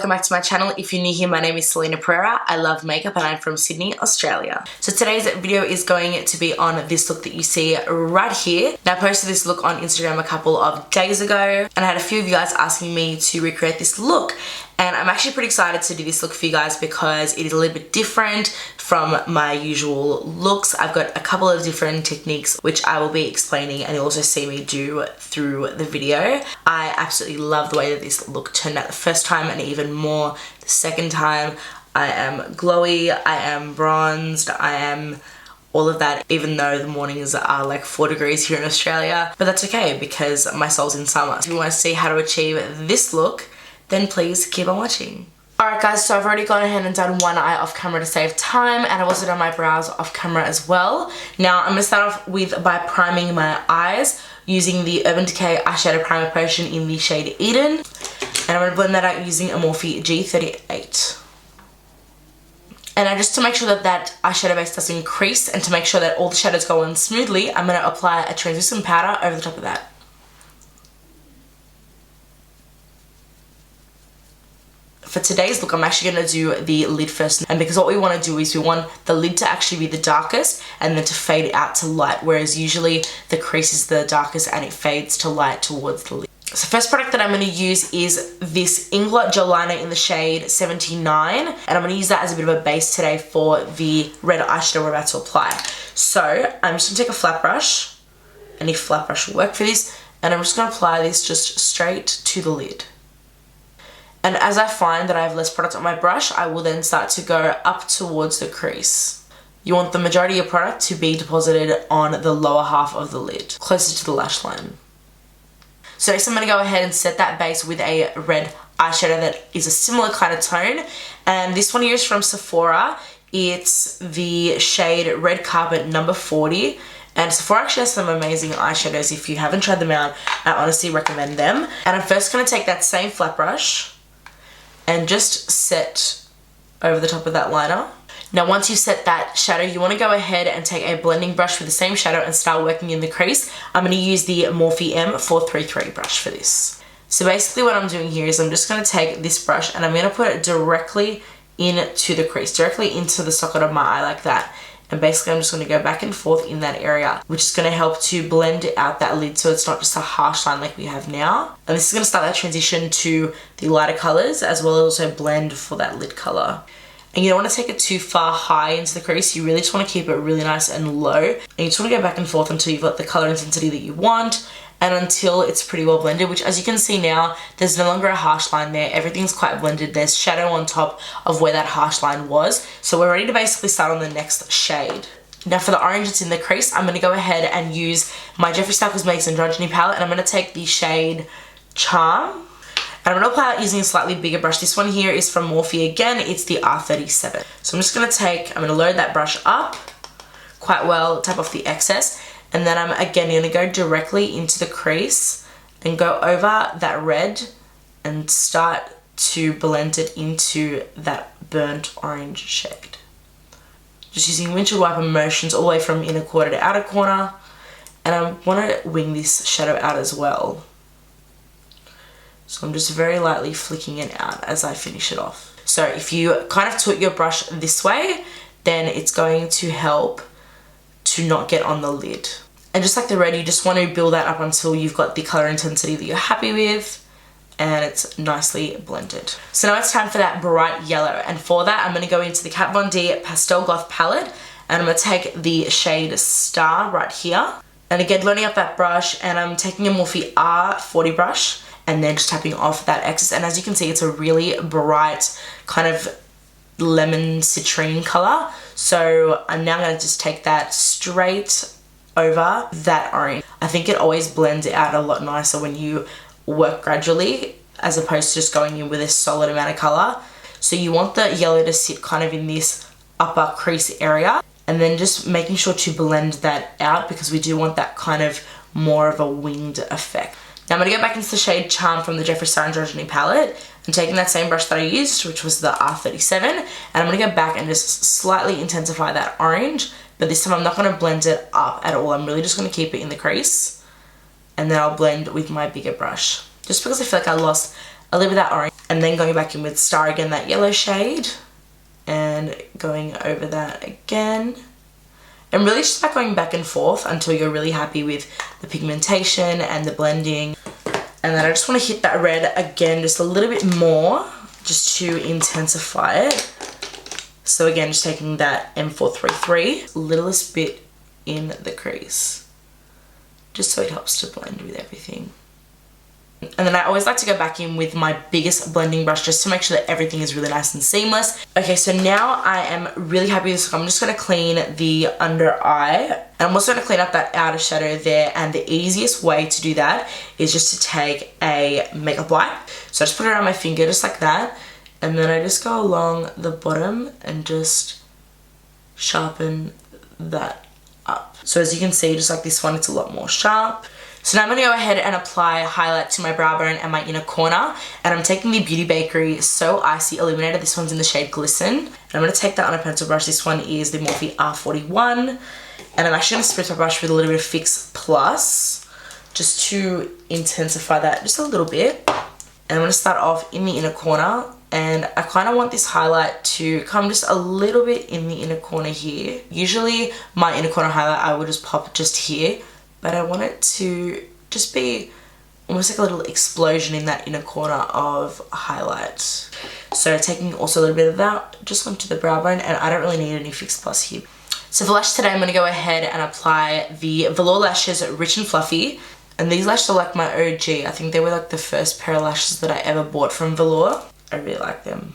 welcome back to my channel. If you're new here, my name is Celina Pereira. I love makeup and I'm from Sydney, Australia. So today's video is going to be on this look that you see right here. Now I posted this look on Instagram a couple of days ago and I had a few of you guys asking me to recreate this look. And I'm actually pretty excited to do this look for you guys because it is a little bit different from my usual looks. I've got a couple of different techniques which I will be explaining and you'll also see me do through the video. I absolutely love the way that this look turned out the first time and even more the second time. I am glowy, I am bronzed, I am all of that, even though the mornings are like 4 degrees here in Australia. But that's okay because my soul's in summer. If you want to see how to achieve this look, then please keep on watching. Alright guys, so I've already gone ahead and done one eye off camera to save time, and I've also done my brows off camera as well. Now I'm going to start off by priming my eyes using the Urban Decay Eyeshadow Primer Potion in the shade Eden. And I'm going to blend that out using a Morphe G38. And now just to make sure that that eyeshadow base doesn't crease and to make sure that all the shadows go on smoothly, I'm going to apply a translucent powder over the top of that. For today's look, I'm actually going to do the lid first, and because what we want to do is we want the lid to actually be the darkest and then to fade out to light, whereas usually the crease is the darkest and it fades to light towards the lid. So first product that I'm going to use is this INGLOT gel liner in the shade 79, and I'm going to use that as a bit of a base today for the red eyeshadow we're about to apply. So I'm just going to take a flat brush, any flat brush will work for this, and I'm just going to apply this just straight to the lid. And as I find that I have less product on my brush, I will then start to go up towards the crease. You want the majority of your product to be deposited on the lower half of the lid, closer to the lash line. So next I'm going to go ahead and set that base with a red eyeshadow that is a similar kind of tone. And this one here is from Sephora. It's the shade Red Carpet number 40. And Sephora actually has some amazing eyeshadows. If you haven't tried them out, I honestly recommend them. And I'm first going to take that same flat brush and just set over the top of that liner. Now once you've set that shadow, you want to go ahead and take a blending brush with the same shadow and start working in the crease. I'm going to use the Morphe M433 brush for this. So basically what I'm doing here is I'm just going to take this brush and I'm going to put it directly into the crease, directly into the socket of my eye like that. And basically I'm just going to go back and forth in that area, which is going to help to blend out that lid so it's not just a harsh line like we have now. And this is going to start that transition to the lighter colours as well as also blend for that lid colour. And you don't want to take it too far high into the crease, you really just want to keep it really nice and low. And you just want to go back and forth until you've got the colour intensity that you want and until it's pretty well blended, which as you can see now, there's no longer a harsh line there. Everything's quite blended. There's shadow on top of where that harsh line was. So we're ready to basically start on the next shade. Now for the orange that's in the crease, I'm going to go ahead and use my Jeffree Star Cosmetics Androgyny palette, and I'm going to take the shade Charm. And I'm going to apply it using a slightly bigger brush. This one here is from Morphe again. It's the R37. So I'm just going to I'm going to load that brush up quite well, tap off the excess. And then I'm again going to go directly into the crease and go over that red and start to blend it into that burnt orange shade. Just using windshield wiper motions all the way from inner corner to outer corner. And I want to wing this shadow out as well. So I'm just very lightly flicking it out as I finish it off. So if you kind of tilt your brush this way, then it's going to help to not get on the lid. And just like the red, you just want to build that up until you've got the colour intensity that you're happy with and it's nicely blended. So now it's time for that bright yellow, and for that I'm going to go into the Kat Von D Pastel Goth palette and I'm going to take the shade Star right here. And again, loading up that brush, and I'm taking a Morphe R40 brush and then just tapping off that excess. And as you can see, it's a really bright kind of lemon citrine colour. So I'm now going to just take that straight over that orange. I think it always blends it out a lot nicer when you work gradually as opposed to just going in with a solid amount of colour. So you want the yellow to sit kind of in this upper crease area and then just making sure to blend that out because we do want that kind of more of a winged effect. Now I'm going to go back into the shade Charm from the Jeffree Star Androgyny palette and taking that same brush that I used, which was the R37, and I'm going to go back and just slightly intensify that orange, but this time I'm not going to blend it up at all. I'm really just going to keep it in the crease and then I'll blend with my bigger brush just because I feel like I lost a little bit of that orange, and then going back in with Star again, that yellow shade, and going over that again. And really just like going back and forth until you're really happy with the pigmentation and the blending. And then I just want to hit that red again just a little bit more, just to intensify it. So again, just taking that M433, littlest bit in the crease, just so it helps to blend with everything. And then I always like to go back in with my biggest blending brush just to make sure that everything is really nice and seamless. Okay, so now I am really happy with this. I'm just going to clean the under eye. And I'm also going to clean up that outer shadow there. And the easiest way to do that is just to take a makeup wipe. So I just put it around my finger just like that. And then I just go along the bottom and just sharpen that up. So as you can see, just like this one, it's a lot more sharp. So now I'm going to go ahead and apply highlight to my brow bone and my inner corner. And I'm taking the Beauty Bakerie So Icy Illuminator. This one's in the shade Glisten. And I'm going to take that on a pencil brush. This one is the Morphe R41. And I'm actually going to spritz my brush with a little bit of Fix Plus, just to intensify that just a little bit. And I'm going to start off in the inner corner. And I kind of want this highlight to come just a little bit in the inner corner here. Usually my inner corner highlight I would just pop just here. But I want it to just be almost like a little explosion in that inner corner of highlight. So taking also a little bit of that just onto the brow bone, and I don't really need any Fix Plus here. So for lash today, I'm going to go ahead and apply the Velour Lashes Rich and Fluffy. And these lashes are like my OG. I think they were like the first pair of lashes that I ever bought from Velour. I really like them.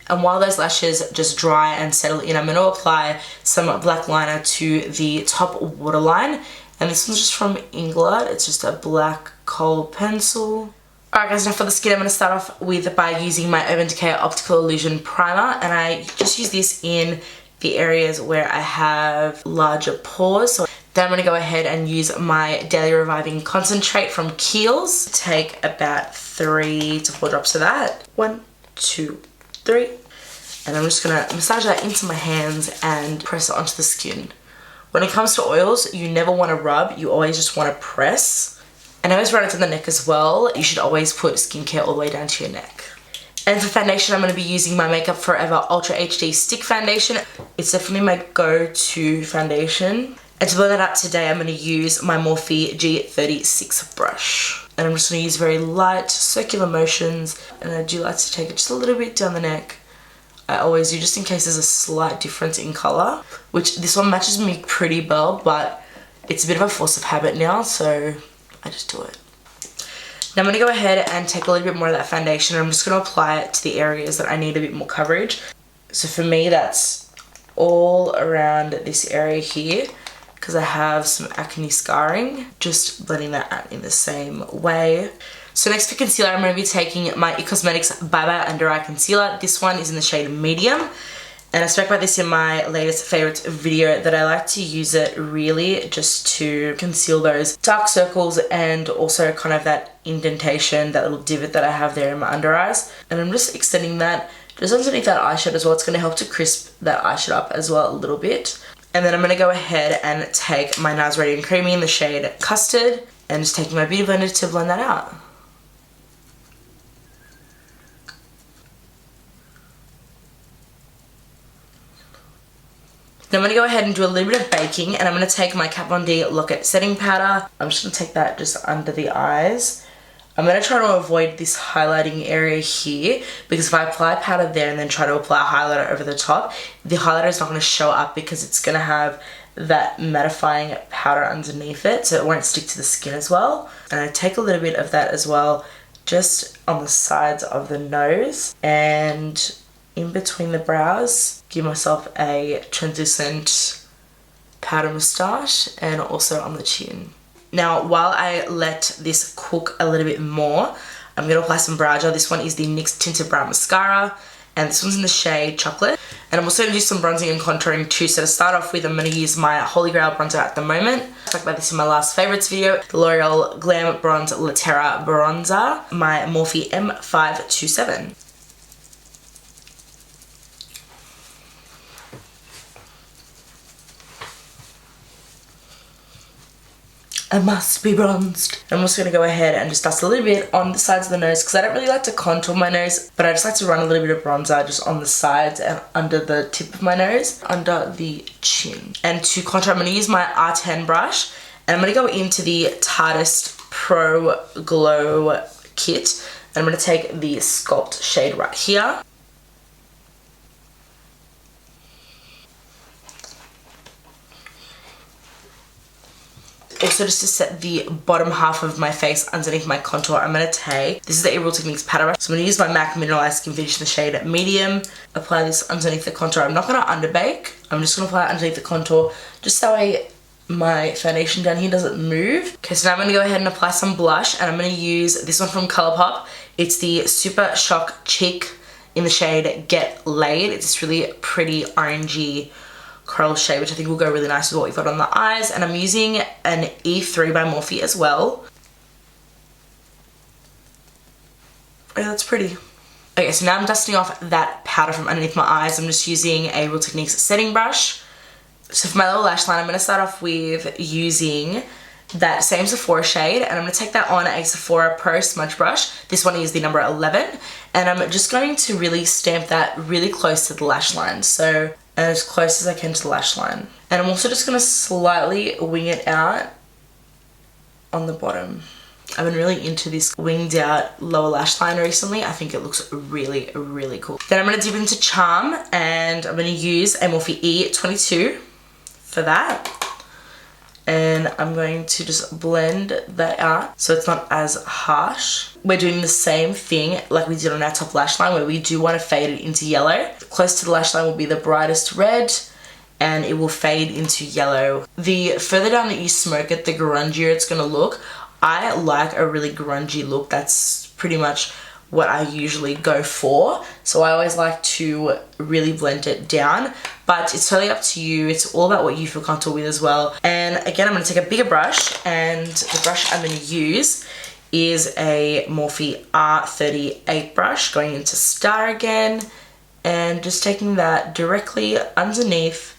And while those lashes just dry and settle in, I'm going to apply some black liner to the top waterline. And this one's just from INGLOT. It's just a black kohl pencil. Alright guys, now for the skin, I'm going to start off by using my Urban Decay Optical Illusion Primer. And I just use this in the areas where I have larger pores. So then I'm going to go ahead and use my Daily Reviving Concentrate from KIEHL'S. Take about 3 to 4 drops of that. 1, 2, 3. And I'm just going to massage that into my hands and press it onto the skin. When it comes to oils, you never want to rub, you always just want to press. And I always run it to the neck as well. You should always put skincare all the way down to your neck. And for foundation, I'm going to be using my Makeup Forever Ultra HD Stick Foundation. It's definitely my go-to foundation. And to blend that out today, I'm going to use my Morphe G36 brush. And I'm just going to use very light circular motions. And I do like to take it just a little bit down the neck. I always do, just in case there's a slight difference in colour. Which this one matches me pretty well, but it's a bit of a force of habit now, so I just do it. Now I'm going to go ahead and take a little bit more of that foundation. And I'm just going to apply it to the areas that I need a bit more coverage. So for me, that's all around this area here, because I have some acne scarring. Just blending that out in the same way. So next for concealer, I'm going to be taking my IT Cosmetics Bye Bye Under Eye Concealer. This one is in the shade Medium. And I spoke about this in my latest favourites video, that I like to use it really just to conceal those dark circles and also kind of that indentation, that little divot that I have there in my under eyes. And I'm just extending that just underneath that eyeshadow as well. It's going to help to crisp that eyeshadow up as well a little bit. And then I'm going to go ahead and take my NARS Radiant Creamy in the shade Custard and just taking my beauty blender to blend that out. Then I'm going to go ahead and do a little bit of baking, and I'm going to take my Kat Von D Lock-It Setting Powder. I'm just going to take that just under the eyes. I'm going to try to avoid this highlighting area here, because if I apply powder there and then try to apply highlighter over the top, the highlighter is not going to show up because it's going to have that mattifying powder underneath it, so it won't stick to the skin as well. And I take a little bit of that as well, just on the sides of the nose and in between the brows. Give myself a translucent powder moustache, and also on the chin. Now, while I let this cook a little bit more, I'm going to apply some brow gel. This one is the NYX Tinted Brow Mascara, and this one's in the shade Chocolate. And I'm also going to do some bronzing and contouring too. So to start off with, I'm going to use my Holy Grail bronzer at the moment. I talked about this in my last favourites video. The L'Oreal Glam Bronze La Terra Bronzer, my Morphe M527. I must be bronzed. I'm just going to go ahead and just dust a little bit on the sides of the nose because I don't really like to contour my nose, but I just like to run a little bit of bronzer just on the sides and under the tip of my nose, under the chin. And to contour, I'm going to use my R10 brush, and I'm going to go into the Tarteist Pro Glow Kit, and I'm going to take the Sculpt shade right here. Also, just to set the bottom half of my face underneath my contour, I'm going to take, this is the Real Techniques powder brush. So I'm going to use my MAC Mineralize Skinfinish in the shade Medium. Apply this underneath the contour. I'm not going to underbake. I'm just going to apply it underneath the contour, just so my foundation down here doesn't move. Okay, so now I'm going to go ahead and apply some blush, and I'm going to use this one from Colourpop. It's the Super Shock Cheek in the shade Get Laid. It's this really pretty orangey coral shade, which I think will go really nice with what we've got on the eyes. And I'm using an E3 by Morphe as well. Oh, that's pretty. Okay, so now I'm dusting off that powder from underneath my eyes. I'm just using a Real Techniques setting brush. So for my little lash line, I'm going to start off with using that same Sephora shade, and I'm going to take that on a Sephora Pro Smudge Brush. This one is the number 11, and I'm just going to really stamp that really close to the lash line. So as close as I can to the lash line. And I'm also just going to slightly wing it out on the bottom. I've been really into this winged out lower lash line recently. I think it looks really, really cool. Then I'm going to dip into Charm, and I'm going to use a Morphe E22 for that. And I'm going to just blend that out so it's not as harsh. We're doing the same thing like we did on our top lash line, where we do want to fade it into yellow. Close to the lash line will be the brightest red, and it will fade into yellow. The further down that you smoke it, the grungier it's going to look. I like a really grungy look. That's pretty much what I usually go for. So I always like to really blend it down, but it's totally up to you. It's all about what you feel comfortable with as well. And again, I'm going to take a bigger brush, and the brush I'm going to use is a Morphe R38 brush, going into Star again, and just taking that directly underneath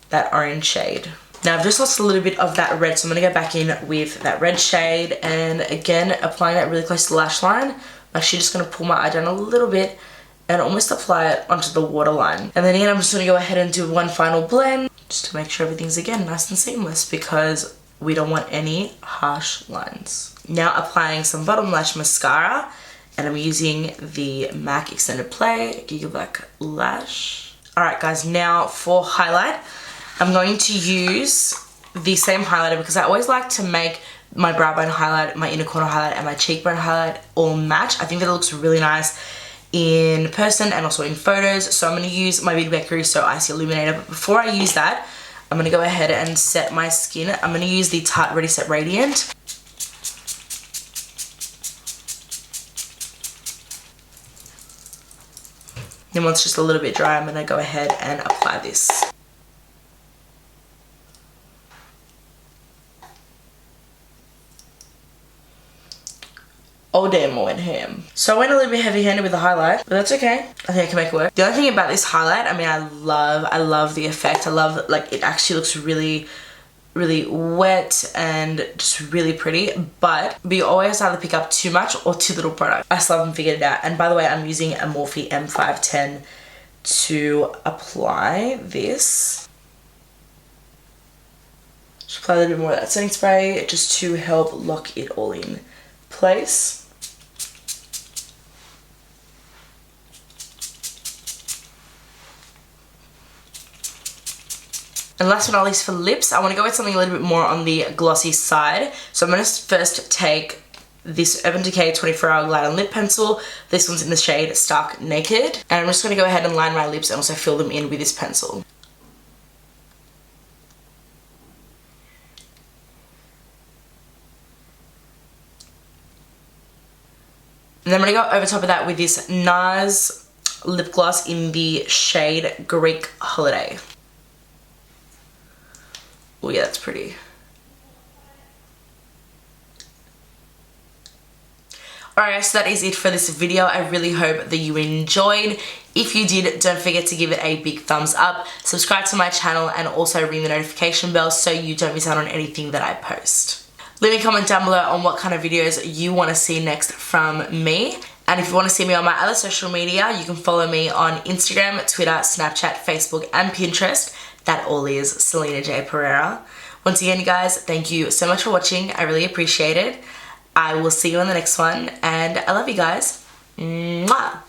that orange shade. Now I've just lost a little bit of that red, so I'm going to go back in with that red shade, and again applying that really close to the lash line. I'm actually just going to pull my eye down a little bit and almost apply it onto the waterline. And then again, I'm just going to go ahead and do one final blend just to make sure everything's again nice and seamless, because we don't want any harsh lines. Now applying some bottom lash mascara, and I'm using the MAC Extended Play Gigablack Lash. Alright guys, now for highlight, I'm going to use the same highlighter because I always like to make my brow bone highlight, my inner corner highlight, and my cheekbone highlight all match. I think that it looks really nice in person and also in photos. So I'm going to use my BAKERIE So Icy Illuminator. But before I use that, I'm going to go ahead and set my skin. I'm going to use the Tarte Ready Set Radiant. Then once it's just a little bit dry, I'm going to go ahead and apply this. Oh damn, I went ham. So I went a little bit heavy-handed with the highlight, but that's okay. I think I can make it work. The only thing about this highlight, I mean, I love the effect. I love, like, it actually looks really, really wet and just really pretty, but we always either pick up too much or too little product. I still haven't figured it out. And by the way, I'm using a Morphe M510 to apply this. Just apply a little bit more of that setting spray just to help lock it all in place. And last but not least, for lips, I want to go with something a little bit more on the glossy side. So I'm going to first take this Urban Decay 24-Hour Glide On Lip Pencil. This one's in the shade Stark Naked. And I'm just going to go ahead and line my lips and also fill them in with this pencil. And then I'm going to go over top of that with this NARS lip gloss in the shade Greek Holiday. Oh yeah, that's pretty. Alright, so that is it for this video. I really hope that you enjoyed. If you did, don't forget to give it a big thumbs up, subscribe to my channel, and also ring the notification bell so you don't miss out on anything that I post. Leave me a comment down below on what kind of videos you want to see next from me. And if you want to see me on my other social media, you can follow me on Instagram, Twitter, Snapchat, Facebook, and Pinterest. That all is Celina J. Pereira. Once again, you guys, thank you so much for watching. I really appreciate it. I will see you in the next one, and I love you guys. Mwah!